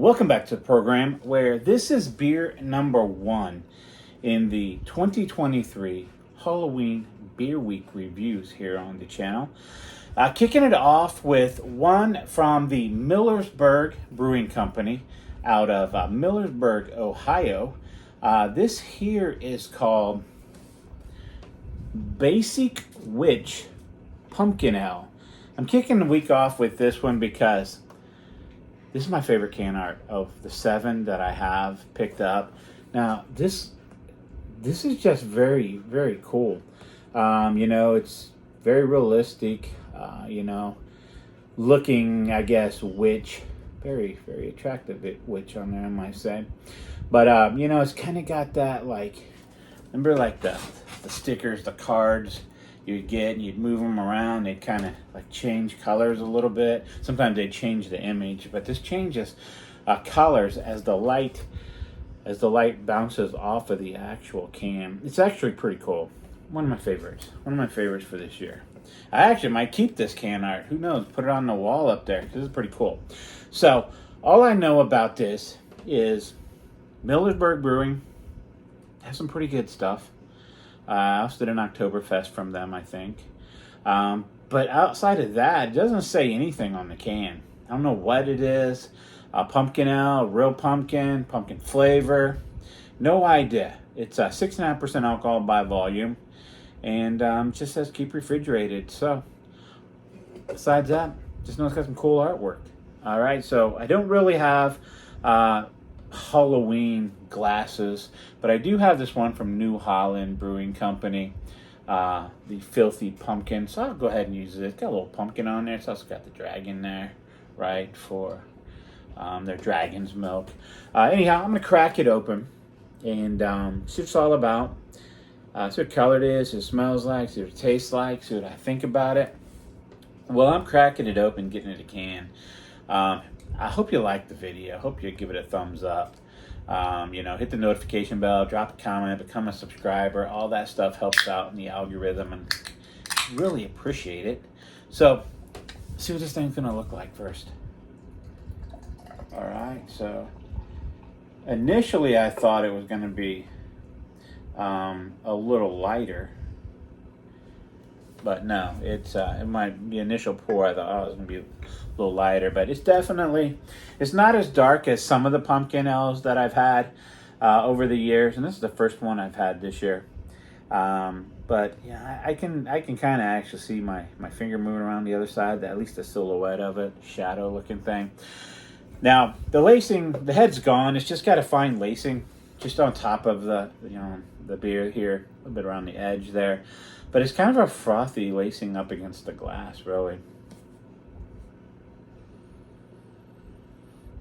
Welcome back to the program where this is beer number 1 in the 2023 Halloween Beer Week reviews here on the channel. Kicking it off with one from the Millersburg Brewing Company out of Millersburg, Ohio. This here is called Basic Witch Pumpkin Ale. I'm kicking the week off with this one because this is my favorite can art of the 7 that I have picked up. Now, this is just very, very cool. It's very realistic, looking, I guess, witch. Very, very attractive witch on there, I might say. But, it's kind of got that, remember the stickers, the cards you'd get, and you'd move them around, they'd kind of change colors a little bit. Sometimes they'd change the image, but this changes colors as the light bounces off of the actual can. It's actually pretty cool. One of my favorites for this year. I actually might keep this can art. Who knows? Put it on the wall up there because it's pretty cool. So all I know about this is Millersburg Brewing has some pretty good stuff. I also did an Oktoberfest from them, I think. But outside of that, it doesn't say anything on the can. I don't know what it is. Pumpkin ale, real pumpkin flavor. No idea. It's 6.5% alcohol by volume. And just says keep refrigerated. So, besides that, just know it's got some cool artwork. All right, so I don't really have Halloween glasses, but I do have this one from New Holland Brewing Company, the Filthy Pumpkin. So I'll go ahead and use it. It's got a little pumpkin on there. It's also got the dragon there, right, for their dragon's milk. Anyhow, I'm going to crack it open and see what it's all about. See what color it is, see what it smells like, see what it tastes like, see what I think about it. Well, I'm cracking it open, getting it a can. I hope you like the video. I hope you give it a thumbs up. Hit the notification bell, drop a comment, become a subscriber. All that stuff helps out in the algorithm, and really appreciate it. So, see what this thing's gonna look like first. All right. So, initially I thought it was gonna be a little lighter, but no, it's the initial pour I thought it was gonna be a little lighter, but it's not as dark as some of the pumpkin ales that I've had over the years, and this is the first one I've had this year. But yeah, I can kind of actually see my finger moving around the other side, at least the silhouette of it, shadow looking thing. Now the lacing, the head's gone. It's just got a fine lacing just on top of the beer here, a little bit around the edge there. But it's kind of a frothy lacing up against the glass, really.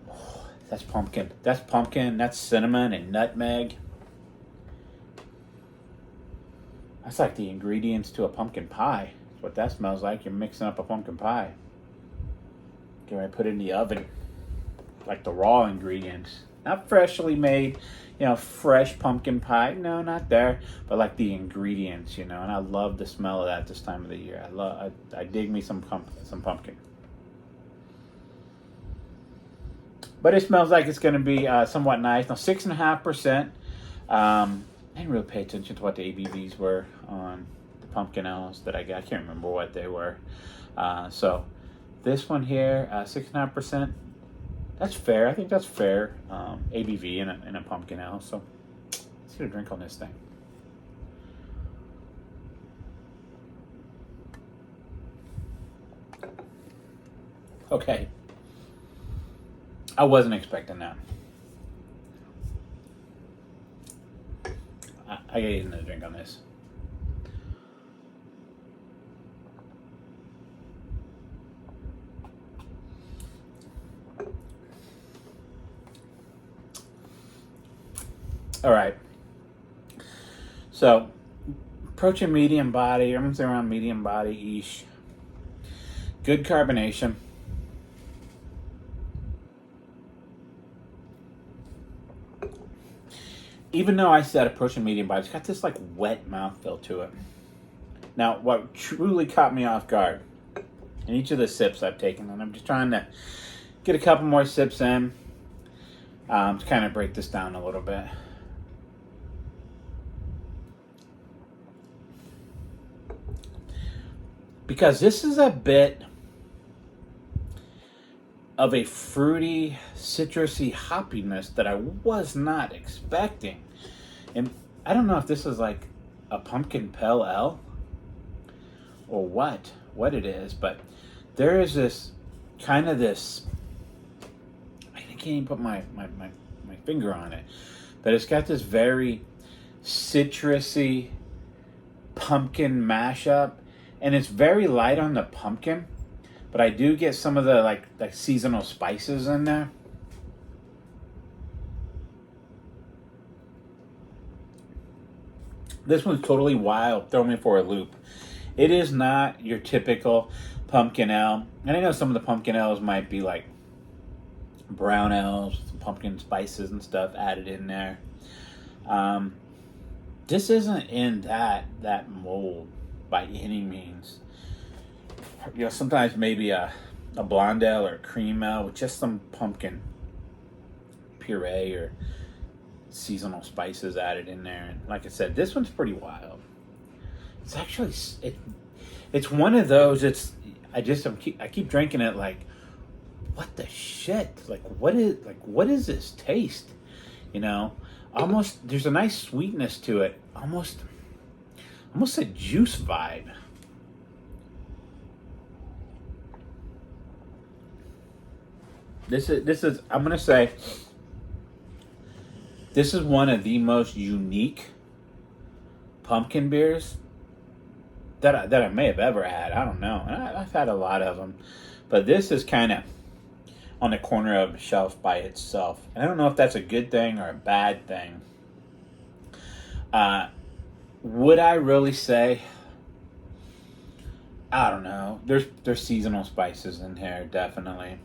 Oh, that's pumpkin. That's cinnamon and nutmeg. That's like the ingredients to a pumpkin pie. That's what that smells like. You're mixing up a pumpkin pie. Get ready to put it in the oven. Like the raw ingredients. Not freshly made, fresh pumpkin pie. No, not there. But like the ingredients, and I love the smell of that this time of the year. I dig me some pumpkin. But it smells like it's going to be somewhat nice. Now, 6.5%. I didn't really pay attention to what the ABVs were on the pumpkin ales that I got. I can't remember what they were. So this one here, 6.5%. That's fair. I think that's fair ABV in a pumpkin ale. So let's get a drink on this thing. Okay. I wasn't expecting that. I gotta get another drink on this. All right. So, approaching medium body. I'm gonna say around medium body-ish. Good carbonation. Even though I said approaching medium body, it's got this wet mouthfeel to it. Now, what truly caught me off guard in each of the sips I've taken, and I'm just trying to get a couple more sips in, To kind of break this down a little bit. Because this is a bit of a fruity, citrusy hoppiness that I was not expecting. And I don't know if this is like a pumpkin pale ale or what it is, but there is this kind of this, I can't even put my finger on it, but it's got this very citrusy pumpkin mashup, and it's very light on the pumpkin, but I do get some of the like seasonal spices in there. This one's totally wild. Throw me for a loop. It is not your typical pumpkin ale. And I know some of the pumpkin ales might be like brown ales, some pumpkin spices and stuff added in there. This isn't in that mold by any means. You know, sometimes maybe a blonde ale or a cream ale with just some pumpkin puree or seasonal spices added in there. And like I said, this one's pretty wild. It's actually it's one of those. I keep drinking it like, what the shit? Like what is this taste? You know, almost there's a nice sweetness to it. Almost a juice vibe. This is I'm gonna say this is one of the most unique pumpkin beers that I may have ever had. I don't know. And I've had a lot of them, but this is kind of on the corner of a shelf by itself. And I don't know if that's a good thing or a bad thing. Would I really say? I don't know. There's seasonal spices in here, definitely.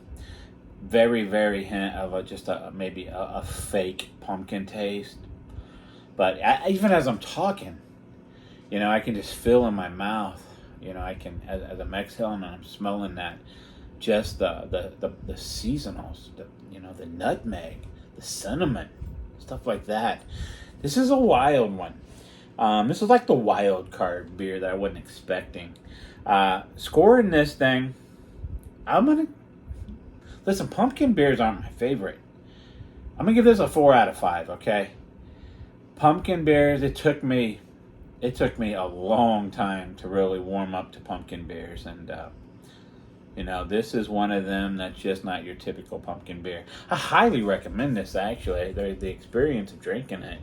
Very, very hint of maybe a fake pumpkin taste. But even as I'm talking, you know, I can just feel in my mouth. You know, I can as I'm exhaling and I'm smelling that, just the seasonals, the nutmeg, the cinnamon, stuff like that. This is a wild one. This is like the wild card beer that I wasn't expecting. Scoring this thing, I'm gonna listen. Pumpkin beers aren't my favorite. I'm gonna give this a 4 out of 5. Okay, pumpkin beers. It took me a long time to really warm up to pumpkin beers, and this is one of them that's just not your typical pumpkin beer. I highly recommend this. Actually, the experience of drinking it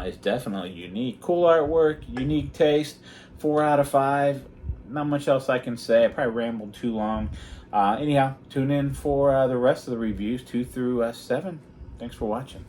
is definitely unique. Cool artwork, unique taste. 4 out of 5. Not much else I can say. I probably rambled too long. Anyhow, tune in for the rest of the reviews, 2 through 7. Thanks for watching.